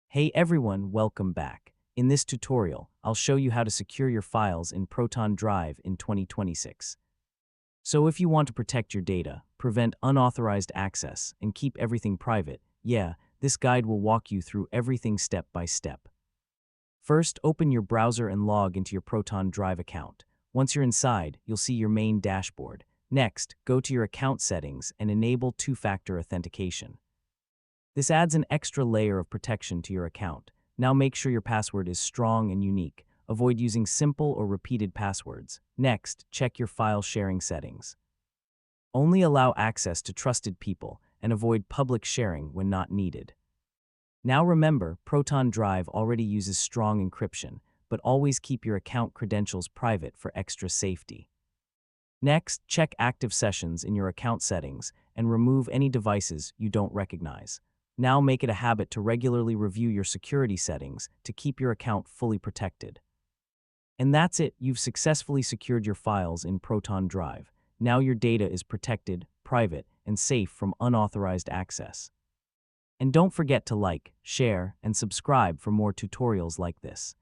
Hey everyone, welcome back. In this tutorial, I'll show you how to secure your files in Proton Drive in 2026. So if you want to protect your data, prevent unauthorized access, and keep everything private, this guide will walk you through everything step by step. First, open your browser and log into your Proton Drive account. Once you're inside, you'll see your main dashboard. Next, go to your account settings and enable two-factor authentication. This adds an extra layer of protection to your account. Now make sure your password is strong and unique. Avoid using simple or repeated passwords. Next, check your file sharing settings. Only allow access to trusted people and avoid public sharing when not needed. Now remember, Proton Drive already uses strong encryption, but always keep your account credentials private for extra safety. Next, check active sessions in your account settings and remove any devices you don't recognize. Now make it a habit to regularly review your security settings to keep your account fully protected. And that's it, you've successfully secured your files in Proton Drive. Now your data is protected, private, and safe from unauthorized access. And don't forget to like, share, and subscribe for more tutorials like this.